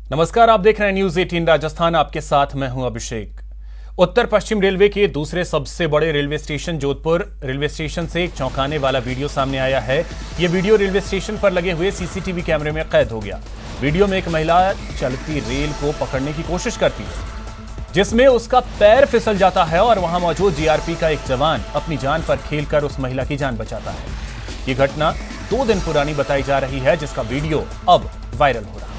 नमस्कार, आप देख रहे हैं न्यूज 18 राजस्थान। आपके साथ मैं हूं अभिषेक। उत्तर पश्चिम रेलवे के दूसरे सबसे बड़े railway station Jodhpur railway station से एक चौंकाने वाला वीडियो सामने आया है। यह वीडियो रेलवे स्टेशन पर लगे हुए सीसीटीवी कैमरे में कैद हो गया। वीडियो में एक महिला चलती रेल को पकड़ने की कोशिश करती है, जिसमें उसका पैर फिसल जाता है और वहां मौजूद जीआरपी का एक जवान अपनी जान पर खेलकर उस महिला की जान बचाता है। यह घटना 2 दिन पुरानी बताई जा रही है, जिसका वीडियो अब वायरल हो रहा है।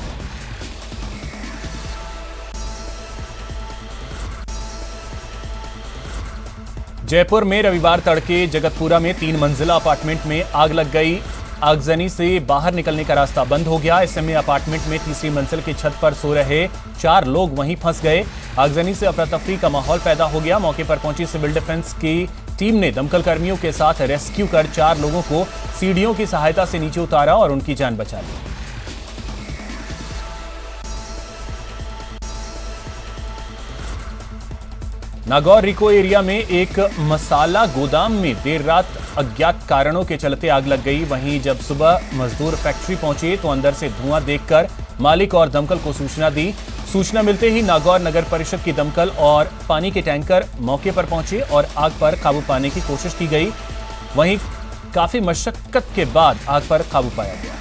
जयपुर में रविवार तड़के जगतपुरा में 3 मंजिला अपार्टमेंट में आग लग गई। आगजनी से बाहर निकलने का रास्ता बंद हो गया। ऐसे में अपार्टमेंट में तीसरी मंजिल की छत पर सो रहे 4 लोग वहीं फंस गए। आगजनी से अफरा तफरी का माहौल पैदा हो गया। मौके पर पहुंची सिविल डिफेंस की टीम ने दमकल कर्मियों के साथ रेस्क्यू कर 4 लोगों को सीढ़ियों की सहायता से नीचे उतारा और उनकी जान बचा ली। नागौर रिको एरिया में एक मसाला गोदाम में देर रात अज्ञात कारणों के चलते आग लग गई। वहीं जब सुबह मजदूर फैक्ट्री पहुंचे तो अंदर से धुआं देखकर मालिक और दमकल को सूचना दी। सूचना मिलते ही नागौर नगर परिषद की दमकल और पानी के टैंकर मौके पर पहुंचे और आग पर काबू पाने की कोशिश की गई। वहीं काफी मशक्कत के बाद आग पर काबू पाया गया।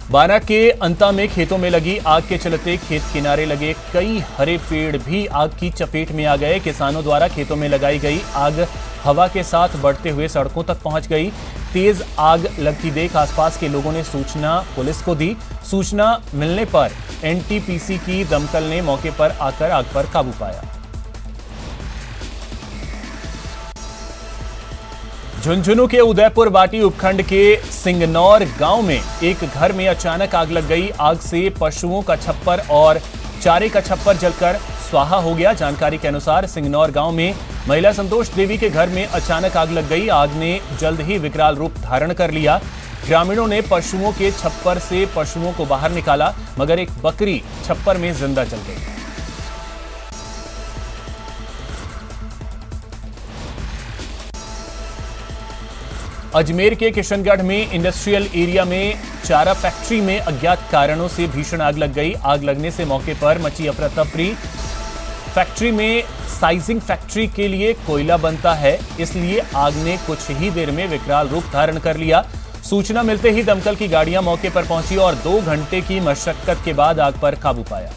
बारा के अंता में खेतों में लगी आग के चलते खेत किनारे लगे कई हरे पेड़ भी आग की चपेट में आ गए। किसानों द्वारा खेतों में लगाई गई आग हवा के साथ बढ़ते हुए सड़कों तक पहुंच गई। तेज आग लगती देख आसपास के लोगों ने सूचना पुलिस को दी। सूचना मिलने पर एनटीपीसी की दमकल ने मौके पर आकर आग पर काबू पाया। झुंझुनू के उदयपुर बाटी उपखंड के सिंगनौर गांव में एक घर में अचानक आग लग गई। आग से पशुओं का छप्पर और चारे का छप्पर जलकर स्वाहा हो गया। जानकारी के अनुसार सिंगनौर गांव में महिला संतोष देवी के घर में अचानक आग लग गई। आग ने जल्द ही विकराल रूप धारण कर लिया। ग्रामीणों ने पशुओं के छप्पर से पशुओं को बाहर निकाला, मगर एक बकरी छप्पर में जिंदा जल गई। अजमेर के किशनगढ़ में इंडस्ट्रियल एरिया में चारा फैक्ट्री में अज्ञात कारणों से भीषण आग लग गई। आग लगने से मौके पर मची अफरा तफरी। फैक्ट्री में साइजिंग फैक्ट्री के लिए कोयला बनता है, इसलिए आग ने कुछ ही देर में विकराल रूप धारण कर लिया। सूचना मिलते ही दमकल की गाड़ियां मौके पर पहुंची और 2 घंटे की मशक्कत के बाद आग पर काबू पाया।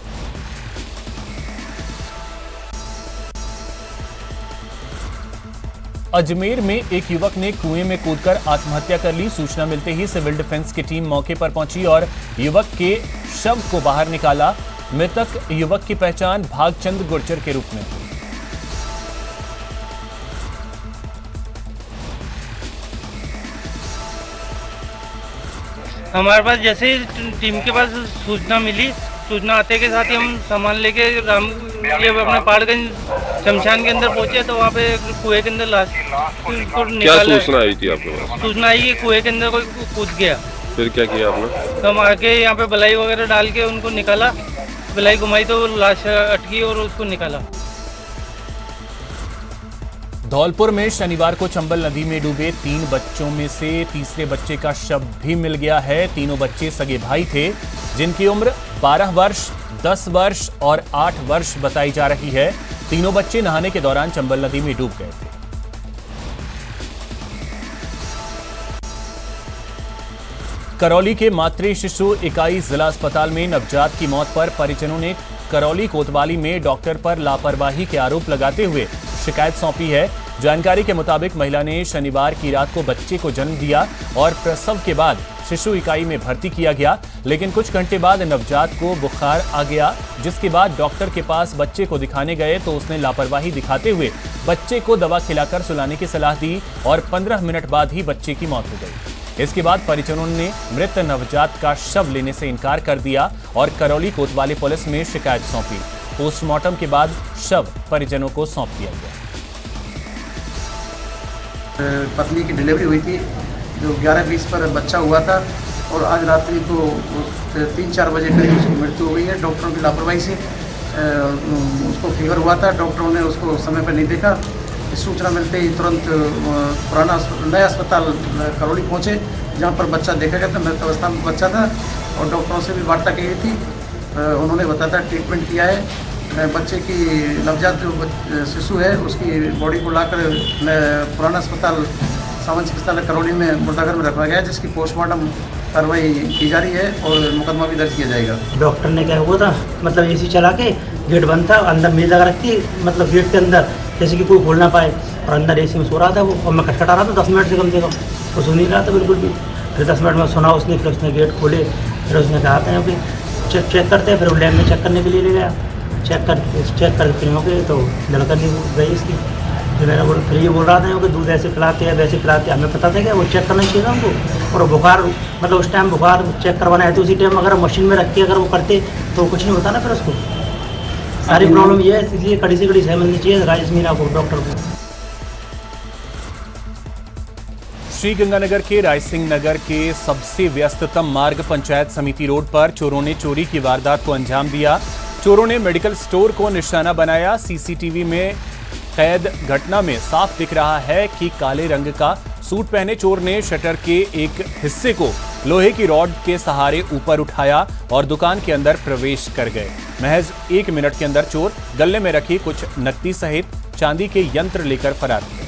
अजमेर में एक युवक ने कुएं में कूदकर आत्महत्या कर ली। सूचना मिलते ही सिविल डिफेंस की टीम मौके पर पहुंची और युवक के शव को बाहर निकाला। मृतक युवक की पहचान भागचंद गुर्जर के रूप में हुई। हमारे पास जैसे ही टीम के पास सूचना मिली, सूचना आते के साथ ही हम सामान लेके ये अपने पहाड़गंज शमशान के अंदर पहुंचे तो वहाँ पे कुएं के अंदर लाश को क्या सूचना आई थी आपके पास? सूचना आई कि कुएं के अंदर कोई कूद गया। फिर क्या किया आपने? तो हम आके यहाँ पे बलाई वगैरह डाल के उनको निकाला। बलाई घुमाई तो लाश अटकी और उसको निकाला। धौलपुर में शनिवार को चंबल नदी में डूबे 3 बच्चों में से तीसरे बच्चे का शव भी मिल गया है। तीनों बच्चे सगे भाई थे, जिनकी उम्र 12 वर्ष, 10 वर्ष और 8 वर्ष बताई जा रही है। तीनों बच्चे नहाने के दौरान चंबल नदी में डूब गए थे। करौली के मातृ शिशु इकाई जिला अस्पताल में नवजात की मौत पर परिजनों ने करौली कोतवाली में डॉक्टर पर लापरवाही के आरोप लगाते हुए शिकायत सौंपी है। जानकारी के मुताबिक महिला ने शनिवार की रात को बच्चे को जन्म दिया और प्रसव के बाद शिशु इकाई में भर्ती किया गया, लेकिन कुछ घंटे बाद नवजात को बुखार आ गया, जिसके बाद डॉक्टर के पास बच्चे को दिखाने गए तो उसने लापरवाही दिखाते हुए बच्चे को दवा खिलाकर सुलाने की सलाह दी और 15 मिनट बाद ही बच्चे की मौत हो गई। इसके बाद परिजनों ने मृत नवजात का शव लेने से इनकार कर दिया और करौली कोतवाली पुलिस में शिकायत सौंपी। पोस्टमार्टम के बाद शव परिजनों को सौंप दिया गया। पत्नी की डिलीवरी हुई थी, जो 11:20 पर बच्चा हुआ था और आज रात्रि को 3-4 बजे करीब उसकी मृत्यु हो गई है। डॉक्टरों की लापरवाही से उसको फीवर हुआ था, डॉक्टरों ने उसको समय पर नहीं देखा, सूचना मिलते ही तुरंत पुराना नया अस्पताल करौली पहुँचे, जहाँ पर बच्चा देखा गया था। मृत अवस्था में बच्चा था और डॉक्टरों से भी वार्ता की गई थी। उन्होंने बताया था ट्रीटमेंट किया है। बच्चे की नवजात जो शिशु है उसकी बॉडी को लाकर पुराना अस्पताल सामान्य चिकित्सालय करौली में मुर्दाघर में रखा गया है, जिसकी पोस्टमार्टम कार्रवाई की जा रही है और मुकदमा भी दर्ज किया जाएगा। डॉक्टर ने क्या हुआ था, मतलब एसी चला के गेट बंद था, अंदर मेज लगा रखी, मतलब गेट के अंदर जैसे कि कोई खोल ना पाए, और अंदर एसी में सो रहा था वो, और मैं खटखटा रहा था 10 मिनट से कम से कम, वो सुन नहीं रहा था बिल्कुल भी। फिर 10 मिनट में सुना उसने, फिर उसने गेट खोले, फिर उसने कहा था कि चेक करते हैं, फिर वो लैब में चेक करने के लिए ले गया। चेक करके फिर हो गए तो लड़का नहीं गई इसकी। फिर मैंने बोला, फिर ये बोल रहा था कि दूध ऐसे पिलाते हैं वैसे पिलाते हैं, हमें पता था क्या वो चेक करना चाहिए था हमको। और बुखार, मतलब उस टाइम बुखार चेक करवाना है तो उसी टाइम अगर मशीन में रख के अगर वो करते तो कुछ नहीं होता ना फिर उसको। सारी प्रॉब्लम ये है, इसलिए कड़ी से कड़ी सहमति चाहिए राजेश मीना को, डॉक्टर को। श्रीगंगानगर के रायसिंह नगर के सबसे व्यस्ततम मार्ग पंचायत समिति रोड पर चोरों ने चोरी की वारदात को अंजाम दिया। चोरों ने मेडिकल स्टोर को निशाना बनाया। सीसीटीवी में कैद घटना में साफ दिख रहा है कि काले रंग का सूट पहने चोर ने शटर के एक हिस्से को लोहे की रॉड के सहारे ऊपर उठाया और दुकान के अंदर प्रवेश कर गए। महज 1 मिनट के अंदर चोर गले में रखी कुछ नकदी सहित चांदी के यंत्र लेकर फरार हुए।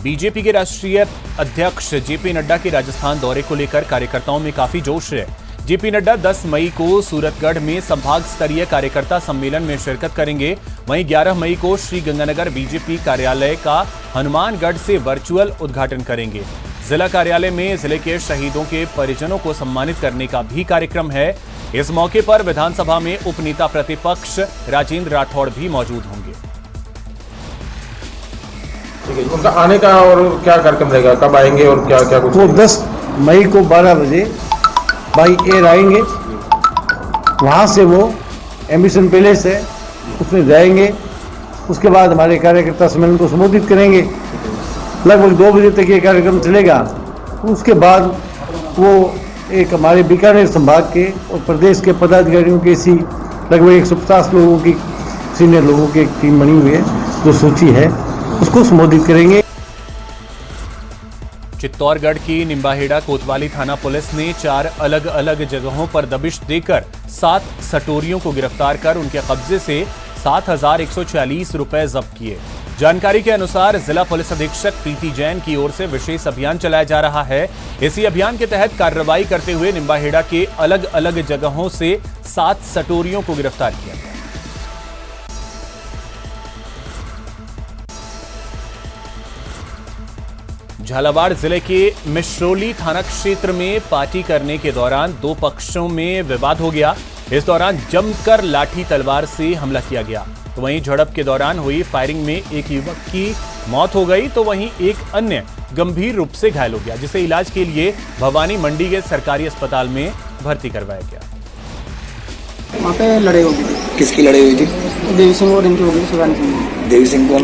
बीजेपी के राष्ट्रीय अध्यक्ष जेपी नड्डा के राजस्थान दौरे को लेकर कार्यकर्ताओं में काफी जोश है। जेपी नड्डा 10 मई को सूरतगढ़ में संभाग स्तरीय कार्यकर्ता सम्मेलन में शिरकत करेंगे। वहीं 11 मई को श्रीगंगानगर बीजेपी कार्यालय का हनुमानगढ़ से वर्चुअल उद्घाटन करेंगे। जिला कार्यालय में जिले के शहीदों के परिजनों को सम्मानित करने का भी कार्यक्रम है। इस मौके पर विधानसभा में उपनेता प्रतिपक्ष राजेंद्र राठौड़ भी मौजूद होंगे। उनका आने का और क्या कार्यक्रम रहेगा, कब आएंगे और क्या क्या कुछ? वो 10 मई को 12 बजे बाई एयर आएंगे। वहाँ से वो एम्बिशन पैलेस है उसमें जाएंगे। उसके बाद हमारे कार्यकर्ता सम्मेलन को संबोधित करेंगे। लगभग 2 बजे तक ये कार्यक्रम चलेगा। उसके बाद वो एक हमारे बीकानेर संभाग के और प्रदेश के पदाधिकारियों की ऐसी लगभग 150 लोगों की सीनियर लोगों की एक टीम बनी हुई है, जो सूची है, उसको संबोधित करेंगे। चित्तौड़गढ़ की निम्बाहेड़ा कोतवाली थाना पुलिस ने 4 अलग अलग जगहों पर दबिश देकर 7 सटोरियों को गिरफ्तार कर उनके कब्जे से 7,140 रुपए जब्त किए। जानकारी के अनुसार जिला पुलिस अधीक्षक प्रीति जैन की ओर से विशेष अभियान चलाया जा रहा है। इसी अभियान के तहत कार्रवाई करते हुए निम्बाहेड़ा के अलग अलग जगहों से 7 सटोरियों को गिरफ्तार किया गया। झालावाड़ जिले के मिश्रोली थाना क्षेत्र में पार्टी करने के दौरान 2 पक्षों में विवाद हो गया। इस दौरान जमकर लाठी तलवार से हमला किया गया। तो वहीं झड़प के दौरान हुई फायरिंग में एक युवक की मौत हो गई, तो वहीं एक अन्य गंभीर रूप से घायल हो गया, जिसे इलाज के लिए भवानी मंडी के सरकारी अस्पताल में भर्ती करवाया गया। वहाँ पे लड़ाई हो गई। किसकी लड़ाई हुई थी? देवी सिंह और इनकी हो गई, सुरानी सिंह। देवी सिंह कौन?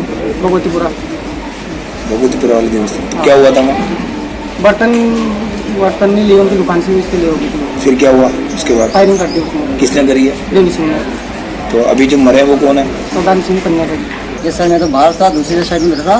भगवतीपुरा वाली देवी सिंह। क्या हुआ था वहाँ? बर्तन नहीं लिए उनकी दुकान से, इसके लिए हो गई थी। फिर क्या हुआ उसके बाद? फायरिंग कर दी उसने। किसने करी है? देवी सिंह ने। तो अभी जो मरे वो कौन है? सुरानी सिंह कन्या का। ये सर मैं तो बाहर था, दूसरे साइड में था।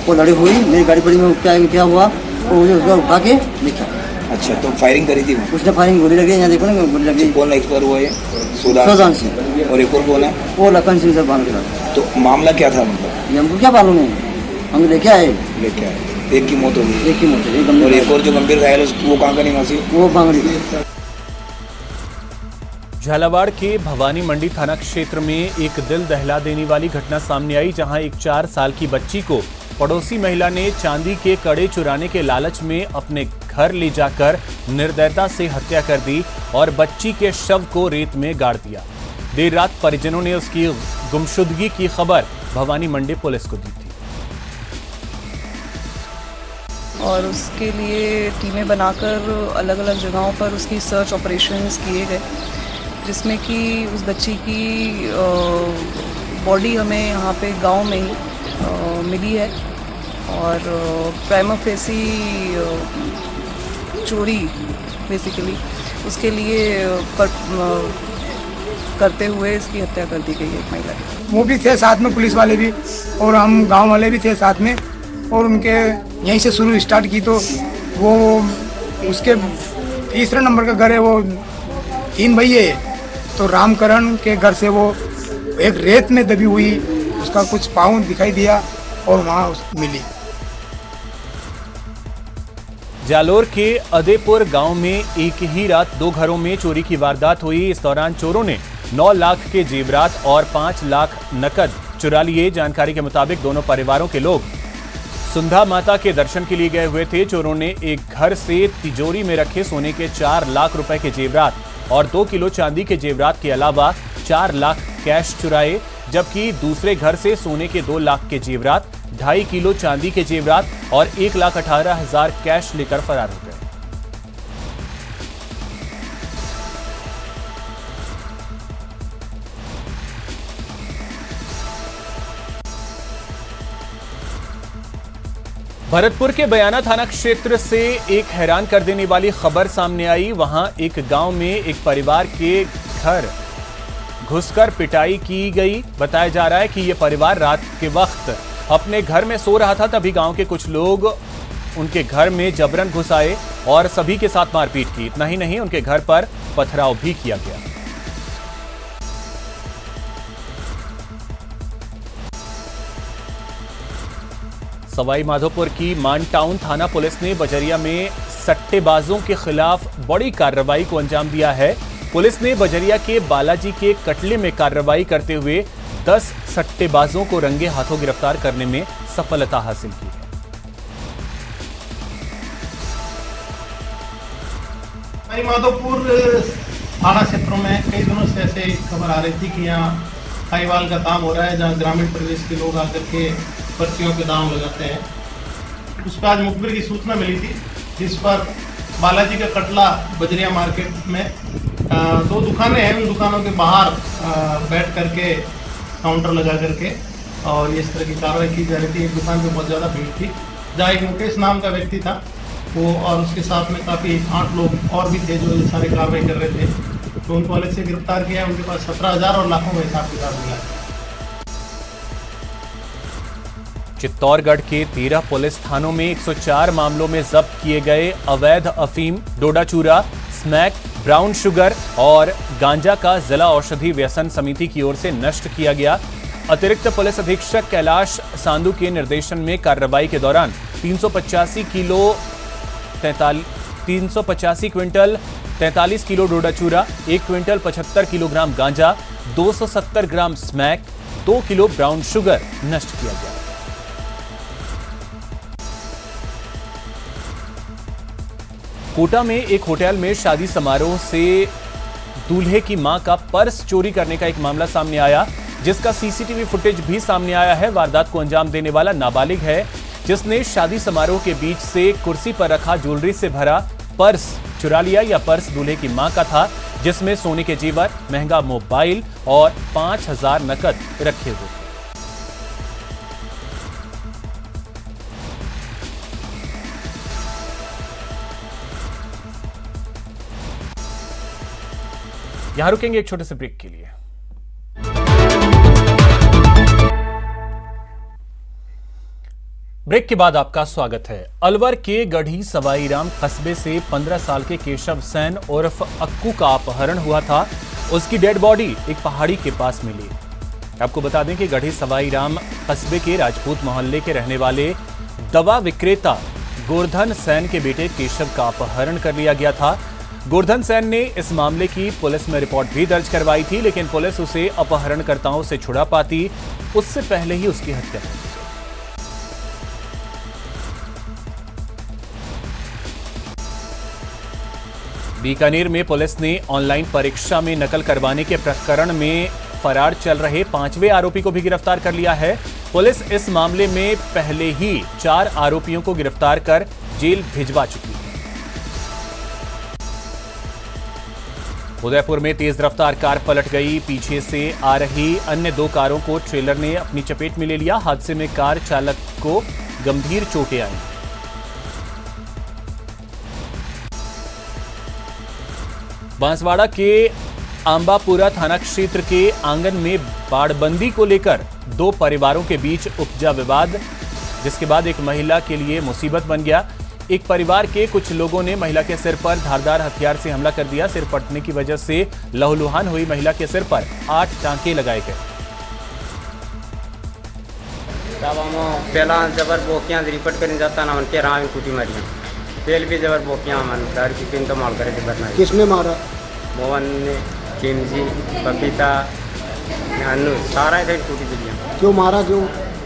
वो लड़ी हुई, मेरी गाड़ी पड़ी में क्या हुआ, वो मुझे उसको उठा के देखा। अच्छा, तो फायरिंग करी थी? उसने फायरिंग गोली लगी, यहाँ देखो ना गोली लगी। कौन एक्सपायर हुआ है? सुजान सिंह। और एक और कौन है? वो लखन सिंह सर बांध। तो मामला क्या था? मतलब ये हमको क्या मालूम है, हम लेके आए। एक की मौत हो गई। एक की मौत है। और एक और जो गंभीर घायल है वो कहाँ का निवासी? वो बांगड़ी। झालावाड़ के भवानी मंडी थाना क्षेत्र में एक दिल दहला देने वाली घटना सामने आई, जहां एक 4 साल की बच्ची को पड़ोसी महिला ने चांदी के कड़े चुराने के लालच में अपने घर ले जाकर निर्दयता से हत्या कर दी और बच्ची के शव को रेत में गाड़ दिया। देर रात परिजनों ने उसकी गुमशुदगी की खबर भवानी मंडी पुलिस को दी थी और उसके लिए टीमें बनाकर अलग अलग जगहों पर उसकी सर्च ऑपरेशंस किए गए, जिसमें कि उस बच्ची की बॉडी हमें यहाँ पे गांव में ही मिली है और प्राइमा फेसी चोरी बेसिकली उसके लिए करते हुए इसकी हत्या कर दी गई है एक महिला की। वो भी थे साथ में, पुलिस वाले भी, और हम गांव वाले भी थे साथ में, और उनके यहीं से शुरू स्टार्ट की तो वो उसके तीसरे नंबर का घर है, वो 3 भैये, तो रामकरण के घर से वो एक रेत में दबी हुई उसका कुछ पाँव दिखाई दिया और वहाँ मिली। जालोर के अदेपुर गांव में एक ही रात 2 घरों में चोरी की वारदात हुई। इस दौरान चोरों ने 9 लाख के जेवरात और 5 लाख नकद चुरा लिए। जानकारी के मुताबिक दोनों परिवारों के लोग सुंधा माता के दर्शन के लिए गए हुए थे। चोरों ने एक घर से तिजोरी में रखे सोने के 4 लाख रुपए के जेवरात और 2 किलो चांदी के जेवरात के अलावा 4 लाख कैश चुराए, जबकि दूसरे घर से सोने के 2 लाख के जेवरात, 2.5 किलो चांदी के जेवरात और 1,18,000 कैश लेकर फरार हो गए। भरतपुर के बयाना थाना क्षेत्र से एक हैरान कर देने वाली खबर सामने आई। वहां एक गांव में एक परिवार के घर घुसकर पिटाई की गई। बताया जा रहा है कि यह परिवार रात के वक्त अपने घर में सो रहा था, तभी गांव के कुछ लोग उनके घर में जबरन घुस आए और सभी के साथ मारपीट की। इतना ही नहीं, उनके घर पर पथराव भी किया गया। सवाई माधोपुर की मानटाउन थाना पुलिस ने बजरिया में सट्टेबाजों के खिलाफ बड़ी कार्रवाई को अंजाम दिया है। पुलिस ने बजरिया के बालाजी के कटले में कार्रवाई करते हुए 10 सट्टेबाजों को रंगे हाथों गिरफ्तार करने में सफलता हासिल की है। सवाई माधोपुर थाना क्षेत्रों में कई दिनों से ऐसे खबर आ रही थी कि यहाँ साहिवाल का काम हो रहा है, जहाँ ग्रामीण प्रदेश के लोग आकर के पर्चियों के दाम लगाते हैं। उस पर आज मुखबिर की सूचना मिली थी, जिस पर बालाजी का कटला बजरिया मार्केट में 2 दुकानें हैं, उन दुकानों के बाहर बैठ करके काउंटर लगा करके और इस तरह की कार्रवाई की जा रही थी। एक दुकान पे बहुत ज़्यादा भीड़ थी, जहाँ एक मुकेश नाम का व्यक्ति था वो, और उसके साथ में काफ़ी 8 लोग और भी थे जो ये सारी कार्रवाई कर रहे थे। तो उनको अलग से गिरफ्तार किया। उनके पास 17,000 और लाखों में हिसाब किताब मिला। चित्तौड़गढ़ के 13 पुलिस थानों में 104 मामलों में जब्त किए गए अवैध अफीम, डोडा चूरा, स्मैक, ब्राउन शुगर और गांजा का जिला औषधि व्यसन समिति की ओर से नष्ट किया गया। अतिरिक्त पुलिस अधीक्षक कैलाश सांधु के निर्देशन में कार्रवाई के दौरान 385 क्विंटल 43 किलो डोडा चूरा, 1 क्विंटल 75 किलोग्राम गांजा, 270 gram smack, 2 kilo brown sugar नष्ट किया गया। कोटा में एक होटल में शादी समारोह से दूल्हे की मां का पर्स चोरी करने का एक मामला सामने आया, जिसका सीसीटीवी फुटेज भी सामने आया है। वारदात को अंजाम देने वाला नाबालिग है, जिसने शादी समारोह के बीच से कुर्सी पर रखा ज्वेलरी से भरा पर्स चुरा लिया। यह पर्स दूल्हे की मां का था, जिसमें सोने के जेवर, महंगा मोबाइल और 5,000 नकद रखे हुए थे। यहां रुकेंगे एक छोटे से ब्रेक के लिए। ब्रेक के बाद आपका स्वागत है। अलवर के गढ़ी सवाईराम कस्बे से 15 साल के केशव सैन उर्फ अक्कू का अपहरण हुआ था। उसकी डेड बॉडी एक पहाड़ी के पास मिली। आपको बता दें कि गढ़ी सवाईराम कस्बे के राजपूत मोहल्ले के रहने वाले दवा विक्रेता गोवर्धन सैन के बेटे केशव का अपहरण कर लिया गया था। गोवर्धन सैन ने इस मामले की पुलिस में रिपोर्ट भी दर्ज करवाई थी, लेकिन पुलिस उसे अपहरणकर्ताओं से छुड़ा पाती उससे पहले ही उसकी हत्या कर दी। बीकानेर में पुलिस ने ऑनलाइन परीक्षा में नकल करवाने के प्रकरण में फरार चल रहे 5वें आरोपी को भी गिरफ्तार कर लिया है। पुलिस इस मामले में पहले ही 4 आरोपियों को गिरफ्तार कर जेल भिजवा चुकी है। उदयपुर में तेज रफ्तार कार पलट गई। पीछे से आ रही अन्य 2 कारों को ट्रेलर ने अपनी चपेट में ले लिया। हादसे में कार चालक को गंभीर चोटें आई। बांसवाड़ा के आंबापुरा थाना क्षेत्र के आंगन में बाड़बंदी को लेकर 2 परिवारों के बीच उपजा विवाद, जिसके बाद एक महिला के लिए मुसीबत बन गया। एक परिवार के कुछ लोगों ने महिला के सिर पर धारदार हथियार से हमला कर दिया। सिर फटने की वजह से लहूलुहान हुई महिला के सिर पर 8 टांके लगाए गए। पहला जबर बोकियां रिपोर्ट करने जाता ना उनके राम कुटी मारियां पहले भी जबर बोकियां मन दार की पिन तो मार करे बरना। किसने मारा? मोहन ने, चिमजी, पपीता, अनु सारा इधर टूटी दिलियां। क्यों मारा? क्यों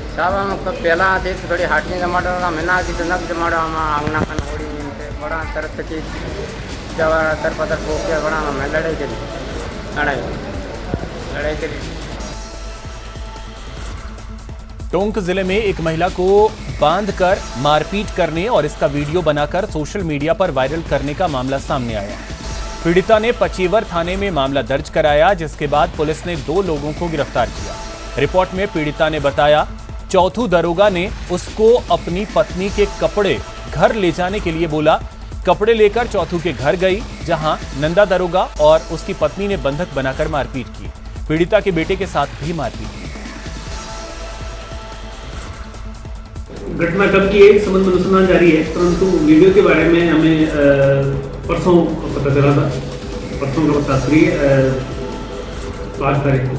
साहब हम पहला थे थोड़ी हाटने टमाटर मैंने की तो नक टमाटर हम आंगना खन होड़ी बड़ा तरफ की जबर तर पतर बोकिया बड़ा मैं लड़ाई करी। टोंक जिले में एक महिला को बांधकर मारपीट करने और इसका वीडियो बनाकर सोशल मीडिया पर वायरल करने का मामला सामने आया। पीड़िता ने पचीवर थाने में मामला दर्ज कराया, जिसके बाद पुलिस ने 2 लोगों को गिरफ्तार किया। रिपोर्ट में पीड़िता ने बताया, चौथू दरोगा ने उसको अपनी पत्नी के कपड़े घर ले जाने के लिए बोला। कपड़े लेकर चौथू के घर गई, जहां नंदा दरोगा और उसकी पत्नी ने बंधक बनाकर मारपीट की। पीड़िता के बेटे के साथ भी मारपीट की। घटना कब की है इस संबंध में अनुसंधान जारी है, परंतु वीडियो के बारे में हमें परसों पता चला था। परसों का बताश्री 5 तारीख को,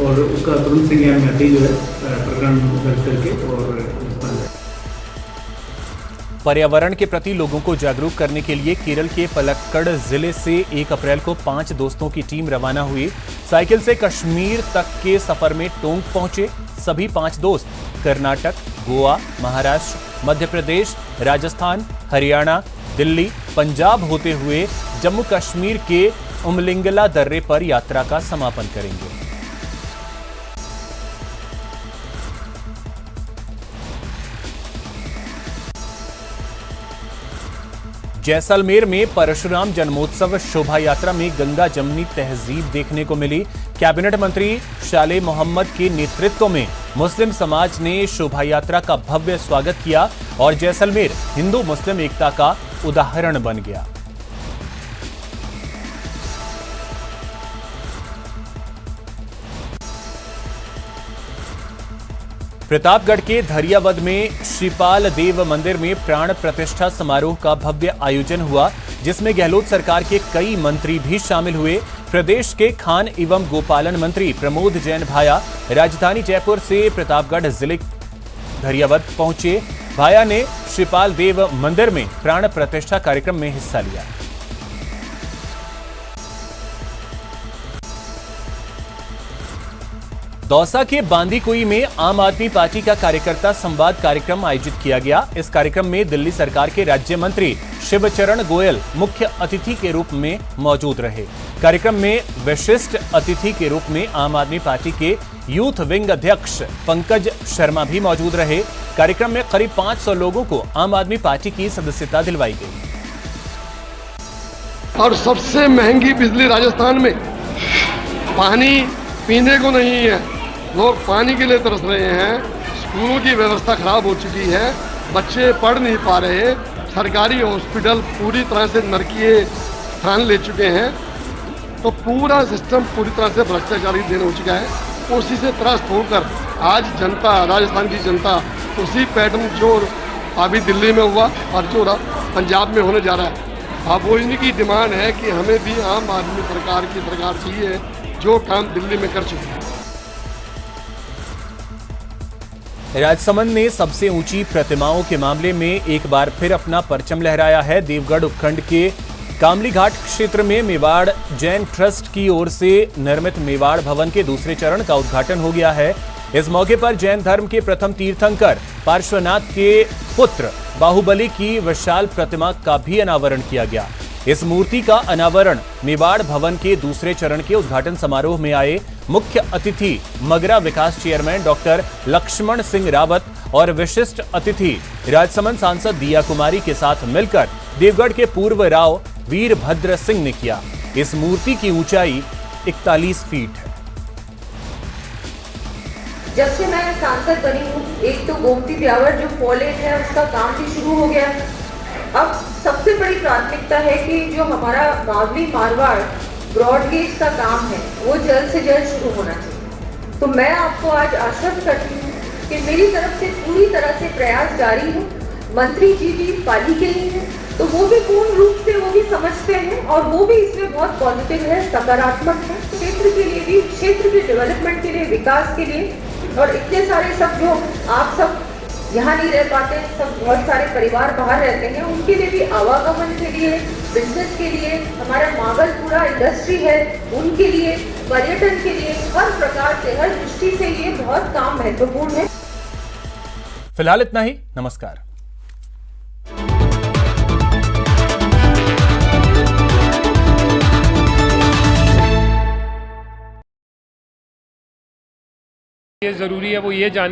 और उसका तुरंत संज्ञान में आते ही जो है प्रकरण दर्ज करके और पर्यावरण के प्रति लोगों को जागरूक करने के लिए केरल के पलक्कड़ जिले से 1 अप्रैल को 5 दोस्तों की टीम रवाना हुई। साइकिल से कश्मीर तक के सफर में टोंक पहुंचे सभी 5 दोस्त कर्नाटक, गोवा, महाराष्ट्र, मध्य प्रदेश, राजस्थान, हरियाणा, दिल्ली, पंजाब होते हुए जम्मू कश्मीर के उमलिंगला दर्रे पर यात्रा का समापन करेंगे। जैसलमेर में परशुराम जन्मोत्सव शोभा यात्रा में गंगा जमनी तहजीब देखने को मिली। कैबिनेट मंत्री शाले मोहम्मद के नेतृत्व में मुस्लिम समाज ने शोभा यात्रा का भव्य स्वागत किया और जैसलमेर हिंदू मुस्लिम एकता का उदाहरण बन गया। प्रतापगढ़ के धरियावद में श्रीपाल देव मंदिर में प्राण प्रतिष्ठा समारोह का भव्य आयोजन हुआ, जिसमें गहलोत सरकार के कई मंत्री भी शामिल हुए। प्रदेश के खान एवं गोपालन मंत्री प्रमोद जैन भाया राजधानी जयपुर से प्रतापगढ़ जिले धरियावद पहुंचे। भाया ने श्रीपाल देव मंदिर में प्राण प्रतिष्ठा कार्यक्रम में हिस्सा लिया। दौसा के बांदीकुई में आम आदमी पार्टी का कार्यकर्ता संवाद कार्यक्रम आयोजित किया गया। इस कार्यक्रम में दिल्ली सरकार के राज्य मंत्री शिवचरण गोयल मुख्य अतिथि के रूप में मौजूद रहे। कार्यक्रम में विशिष्ट अतिथि के रूप में आम आदमी पार्टी के यूथ विंग अध्यक्ष पंकज शर्मा भी मौजूद रहे। कार्यक्रम में करीब 500 लोगों को आम आदमी पार्टी की सदस्यता दिलवाई गई। और सबसे महंगी बिजली राजस्थान में, पानी पीने को नहीं है, लोग पानी के लिए तरस रहे हैं। स्कूलों की व्यवस्था खराब हो चुकी है, बच्चे पढ़ नहीं पा रहे। सरकारी हॉस्पिटल पूरी तरह से नरकीय स्थान ले चुके हैं। तो पूरा सिस्टम पूरी तरह से भ्रष्टाचारी दिन हो चुका है। उसी से त्रस्त होकर आज जनता, राजस्थान की जनता उसी पैटर्न जो अभी दिल्ली में हुआ और जो पंजाब में होने जा रहा है, अब वो इनकी डिमांड है कि हमें भी आम आदमी सरकार की सरकार चाहिए जो काम दिल्ली में कर चुकी है। राजसमंद ने सबसे ऊंची प्रतिमाओं के मामले में एक बार फिर अपना परचम लहराया है। देवगढ़ उपखंड के कामली घाट क्षेत्र में मेवाड़ जैन ट्रस्ट की ओर से निर्मित मेवाड़ भवन के दूसरे चरण का उद्घाटन हो गया है। इस मौके पर जैन धर्म के प्रथम तीर्थंकर पार्श्वनाथ के पुत्र बाहुबली की विशाल प्रतिमा का भी अनावरण किया गया। इस मूर्ति का अनावरण मेवाड़ भवन के दूसरे चरण के उद्घाटन समारोह में आए मुख्य अतिथि मगरा विकास चेयरमैन डॉक्टर लक्ष्मण सिंह रावत और विशिष्ट अतिथि राजसमंद सांसद दिया कुमारी के साथ मिलकर देवगढ़ के पूर्व राव वीरभद्र सिंह ने किया। इस मूर्ति की ऊंचाई 41 फीट है। जब से मैं सांसद बनी हूँ, एक तो गोमती ब्यावर जो कॉलेज है उसका काम भी शुरू हो गया। अब सबसे बड़ी प्राथमिकता है कि जो हमारा मावली मारवाड़ ब्रॉडगेज का काम है वो जल्द से जल्द शुरू होना चाहिए। तो मैं आपको आज आश्वस्त करती हूँ कि मेरी तरफ से पूरी तरह से प्रयास जारी है। मंत्री जी भी पाली के ही हैं, तो वो भी पूर्ण रूप से वो भी समझते हैं और वो भी इसमें बहुत पॉजिटिव है, सकारात्मक है। क्षेत्र के लिए भी, क्षेत्र के डेवलपमेंट के लिए, विकास के लिए, और इतने सारे सब जो आप सब यहाँ नहीं रह पाते, सब बहुत सारे परिवार बाहर रहते हैं, उनके लिए भी आवागमन के लिए, बिजनेस के लिए, हमारा मावलपुरा इंडस्ट्री है उनके लिए, पर्यटन के लिए, हर प्रकार से, हर दृष्टि से ये बहुत काम महत्वपूर्ण है। फिलहाल इतना ही। नमस्कार। ये जरूरी है वो ये जानने